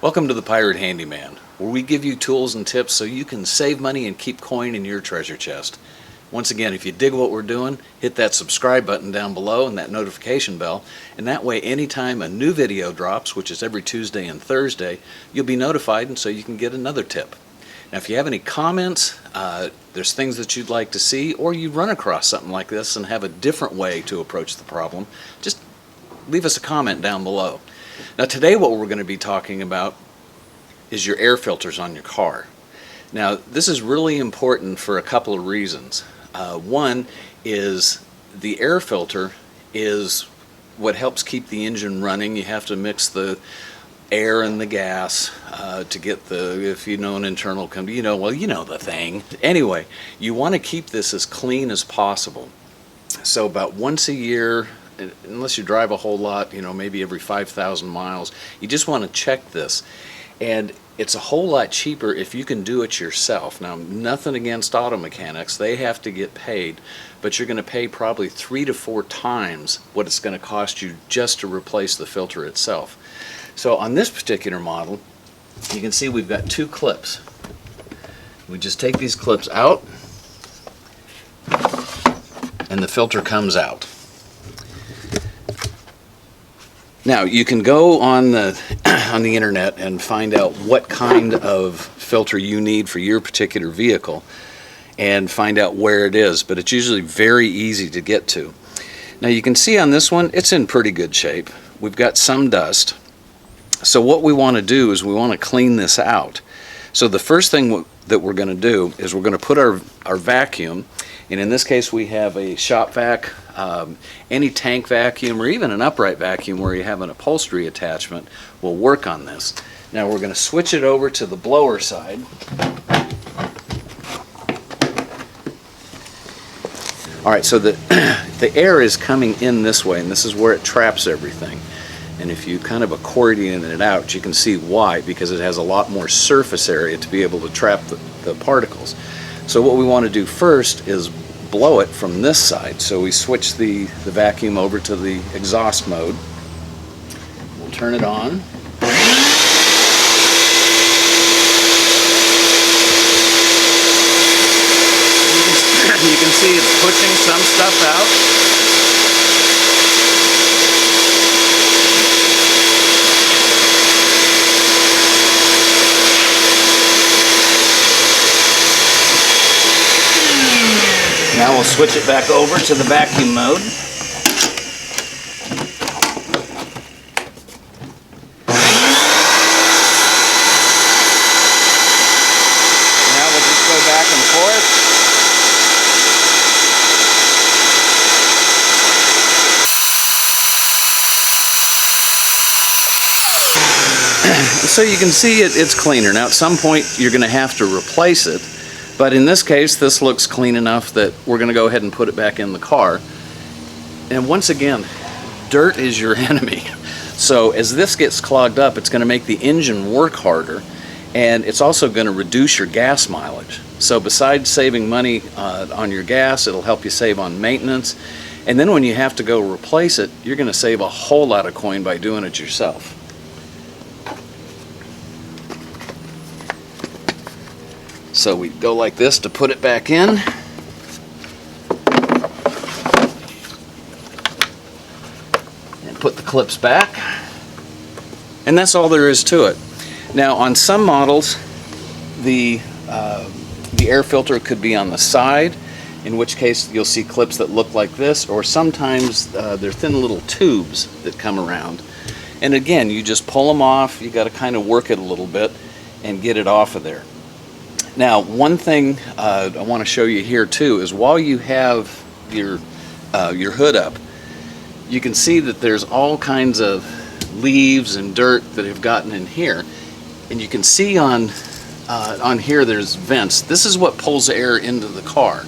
Welcome to the Pirate Handyman, where we give you tools and tips so you can save money and keep coin in your treasure chest. Once again, if you dig what we're doing, hit that subscribe button down below and that notification bell, and that way anytime a new video drops, which is every Tuesday and Thursday, you'll be notified and so you can get another tip. Now if you have any comments, there's things that you'd like to see, or you run across something like this and have a different way to approach the problem, just leave us a comment down below. Now today what we're going to be talking about is your air filters on your car. Now this is really important for a couple of reasons. One is the air filter is what helps keep the engine running. You have to mix the air and the gas to get the, if you know an internal, you know the thing. Anyway, you want to keep this as clean as possible. So about once a year, unless you drive a whole lot, maybe every 5,000 miles, you just want to check this. And it's a whole lot cheaper if you can do it yourself. Now, nothing against auto mechanics, they have to get paid, but you're going to pay probably 3 to 4 times what it's going to cost you just to replace the filter itself. So on this particular model, you can see we've got 2 clips. We just take these clips out and the filter comes out. Now you can go on the internet and find out what kind of filter you need for your particular vehicle and find out where it is, but it's usually very easy to get to. Now you can see on this one it's in pretty good shape. We've got some dust. So what we want to do is we want to clean this out. So the first thing that we're going to do is we're going to put our vacuum, and in this case we have a shop vac, any tank vacuum or even an upright vacuum where you have an upholstery attachment will work on this. Now we're going to switch it over to the blower side. Alright, so the air is coming in this way, and this is where it traps everything. And if you kind of accordion it out, you can see why, because it has a lot more surface area to be able to trap the particles. So what we want to do first is blow it from this side. So we switch the vacuum over to the exhaust mode. We'll turn it on. You can see it's pushing some stuff out. Now we'll switch it back over to the vacuum mode. Now we'll just go back and forth. So you can see it's cleaner. Now at some point you're going to have to replace it. But in this case, this looks clean enough that we're going to go ahead and put it back in the car. And once again, dirt is your enemy. So as this gets clogged up, it's going to make the engine work harder, and it's also going to reduce your gas mileage. So besides saving money on your gas, it'll help you save on maintenance. And then when you have to go replace it, you're going to save a whole lot of coin by doing it yourself. So we go like this to put it back in. And put the clips back. And that's all there is to it. Now on some models, the air filter could be on the side, in which case you'll see clips that look like this, or sometimes they're thin little tubes that come around. And again, you just pull them off. You got to kind of work it a little bit and get it off of there. Now, one thing I want to show you here too is while you have your hood up, you can see that there's all kinds of leaves and dirt that have gotten in here, and you can see on here there's vents. This is what pulls air into the car.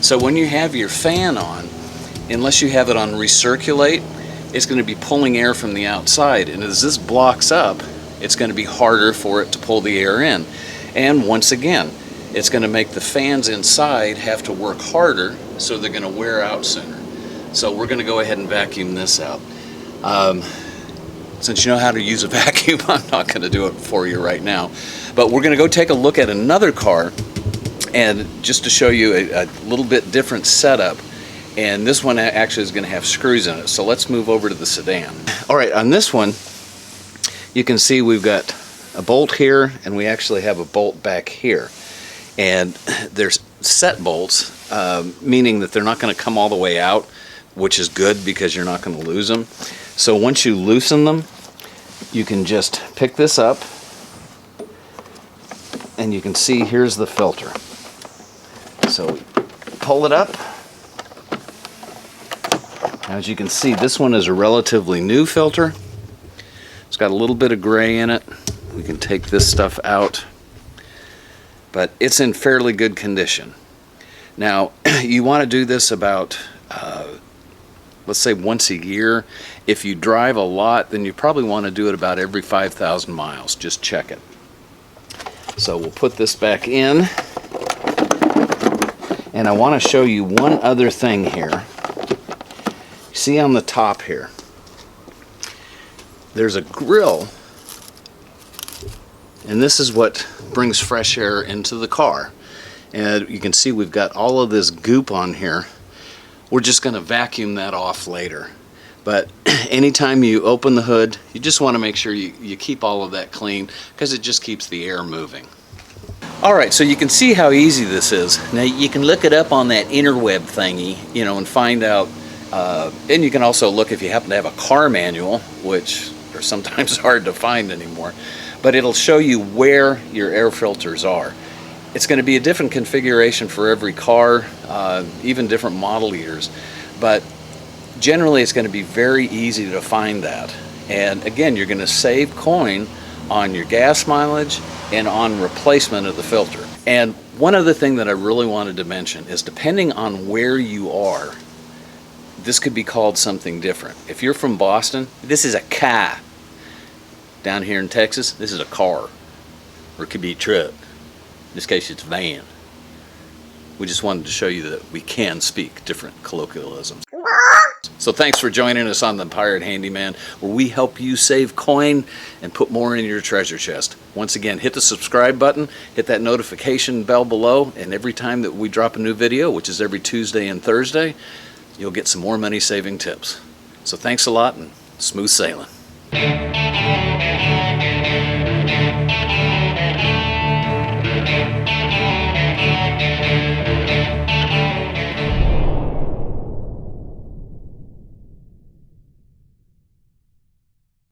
So when you have your fan on, unless you have it on recirculate, it's going to be pulling air from the outside, and as this blocks up, it's going to be harder for it to pull the air in. And once again, it's going to make the fans inside have to work harder, so they're going to wear out sooner. So we're going to go ahead and vacuum this out. since you know how to use a vacuum, I'm not going to do it for you right now. But we're going to go take a look at another car, and just to show you a little bit different setup. And this one actually is going to have screws in it. So let's move over to the sedan. All right, on this one, you can see we've got a bolt here, and we actually have a bolt back here. And there's set bolts, meaning that they're not going to come all the way out, which is good because you're not going to lose them. So once you loosen them, you can just pick this up, and you can see here's the filter. So we pull it up. As you can see, this one is a relatively new filter. It's got a little bit of gray in it. We can take this stuff out, but it's in fairly good condition. Now, you want to do this about, let's say once a year. If you drive a lot, then you probably want to do it about every 5,000 miles. Just check it. So we'll put this back in. And I want to show you one other thing here. See on the top here, there's a grill, and this is what brings fresh air into the car. And you can see we've got all of this goop on here. We're just going to vacuum that off later. But anytime you open the hood, you just want to make sure you keep all of that clean, because it just keeps the air moving. Alright, so you can see how easy this is. Now you can look it up on that interweb thingy, and find out. And you can also look if you happen to have a car manual, which are sometimes hard to find anymore, but it'll show you where your air filters are. It's going to be a different configuration for every car, even different model years, but generally it's going to be very easy to find that. And again, you're going to save coin on your gas mileage and on replacement of the filter. And one other thing that I really wanted to mention is, depending on where you are, this could be called something different. If you're from Boston, this is a car. Down here in Texas, this is a car. Or it could be a truck. In this case, it's van. We just wanted to show you that we can speak different colloquialisms. So thanks for joining us on the Pirate Handyman, where we help you save coin and put more in your treasure chest. Once again, hit the subscribe button, hit that notification bell below, and every time that we drop a new video, which is every Tuesday and Thursday, you'll get some more money saving tips. So thanks a lot, and smooth sailing.